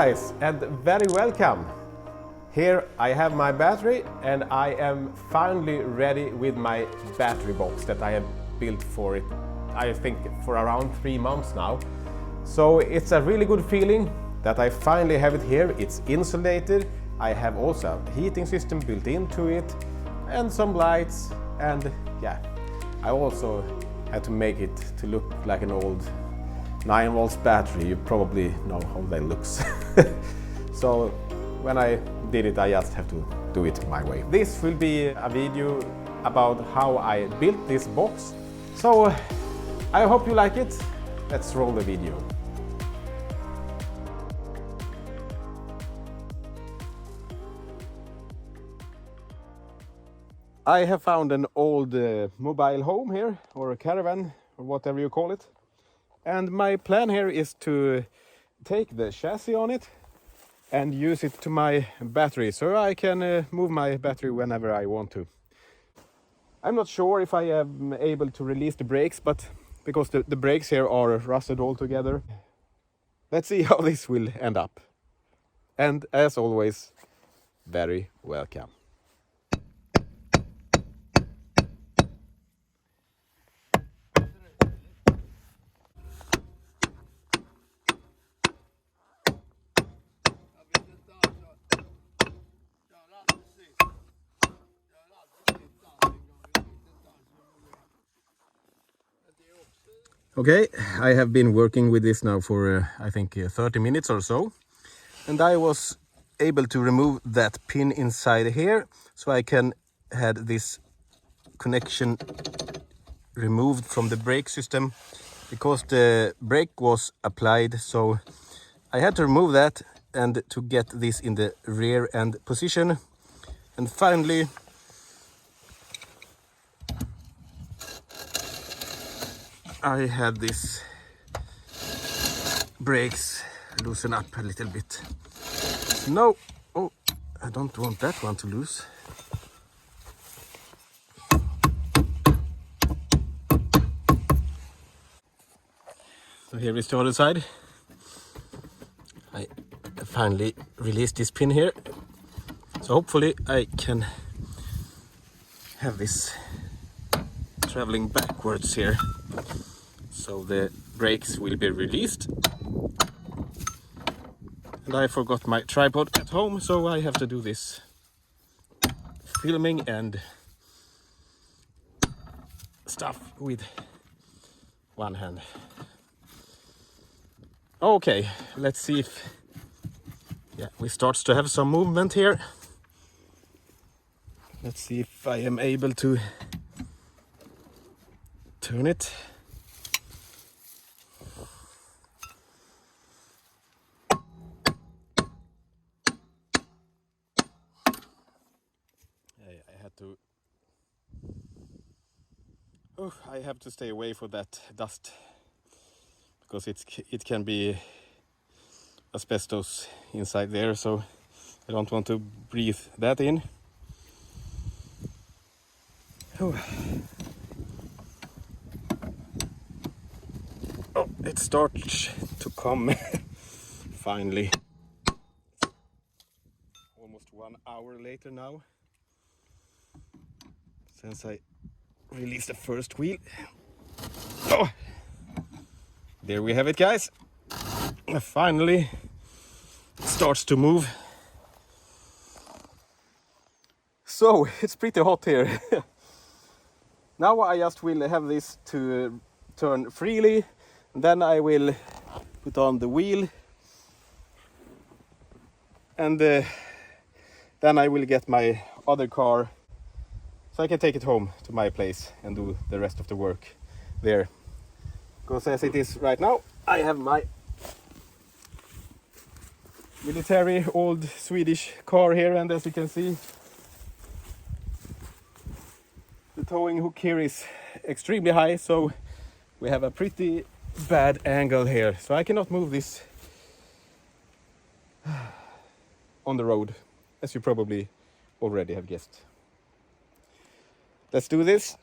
guys, and very welcome. Here I have my battery and I am finally ready with my battery box that I have built for it, I think for around 3 months now. So it's a really good feeling that I finally have it here. It's insulated. I have also a heating system built into it and some lights, and yeah, I also had to make it to look like an old 9 volts battery. You probably know how that looks. So when I did it, I just have to do it my way. This will be a video about how I built this box. So I hope you like it. Let's roll the video. I have found an old mobile home here, or a caravan, or whatever you call it. And my plan here is to take the chassis on it and use it to my battery, so I can move my battery whenever I want to. I'm not sure if I am able to release the brakes, but because the brakes here are rusted all together. Let's see how this will end up. And as always, very welcome. Okay, I have been working with this now for I think 30 minutes or so, and I was able to remove that pin inside here, so I can have this connection removed from the brake system, because the brake was applied, so I had to remove that and to get this in the rear end position. And finally I had this brakes loosen up a little bit. No, oh, I don't want that one to loose. So here is the other side. I finally released this pin here. So hopefully I can have this traveling backwards here. So the brakes will be released. And I forgot my tripod at home, so I have to do this filming and stuff with one hand. Okay, let's see if we start to have some movement here. Let's see if I am able to turn it. I have to stay away from that dust, because it can be asbestos inside there, so I don't want to breathe that in. Oh, it starts to come finally. Almost 1 hour later now since I release the first wheel. Oh, there we have it, guys. Finally it starts to move. So it's pretty hot here. Now I just will have this to turn freely, then I will put on the wheel, and then I will get my other car, so I can take it home to my place and do the rest of the work there. Because as it is right now, I have my military old Swedish car here, and as you can see, the towing hook here is extremely high, so we have a pretty bad angle here. So I cannot move this on the road, as you probably already have guessed. Let's do this.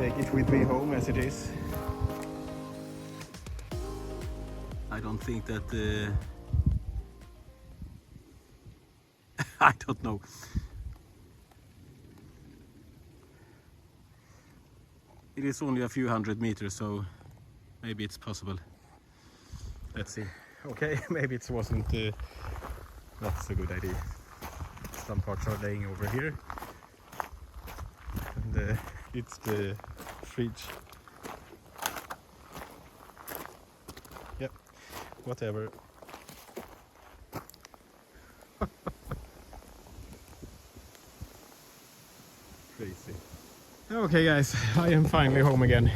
take it with me home as it is. I don't think that I don't know. It is only a few hundred meters, so maybe it's possible. Let's see. Okay, maybe it wasn't not a good idea. Some parts are laying over here, and it's the fridge. Yep, whatever. Crazy. Okay guys, I am finally home again.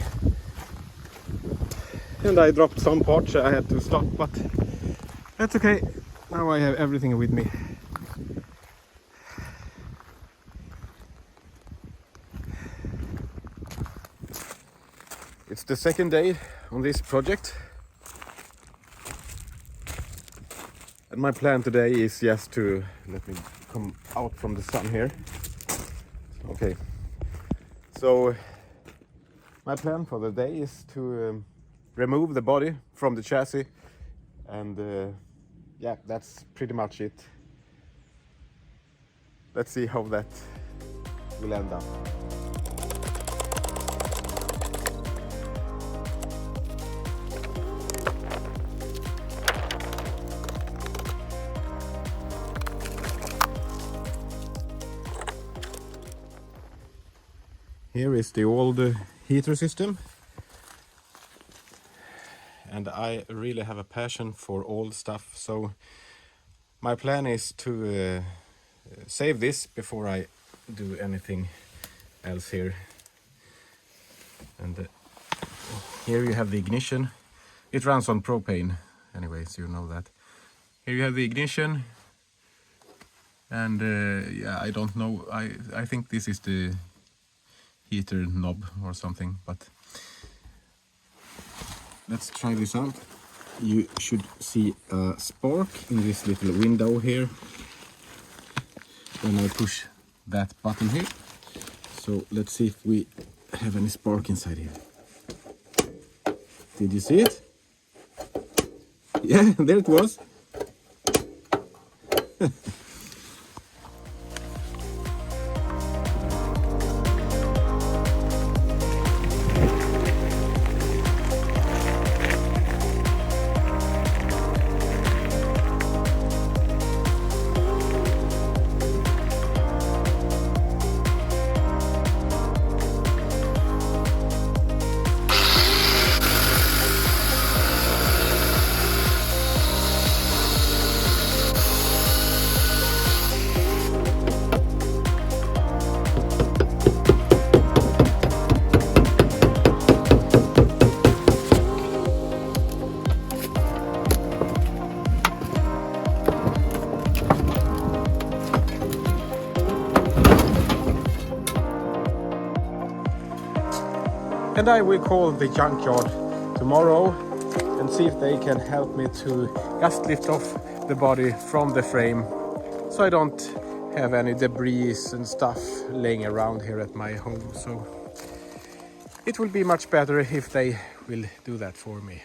And I dropped some parts, I had to stop, but that's okay. Now I have everything with me. It's the second day on this project. And my plan today is just to, let me come out from the sun here. Okay. So my plan for the day is to remove the body from the chassis, and yeah, that's pretty much it. Let's see how that will end up. Here is the old heater system, and I really have a passion for old stuff, so my plan is to save this before I do anything else here. And here you have the ignition. It runs on propane anyway, so you know that. Here you have the ignition, and yeah, I don't know, I think this is the heater knob or something, but let's try this out. You should see a spark in this little window here when I push that button here. So let's see if we have any spark inside here. Did you see it? Yeah, there it was. And I will call the junkyard tomorrow and see if they can help me to just lift off the body from the frame, so I don't have any debris and stuff laying around here at my home. So it will be much better if they will do that for me.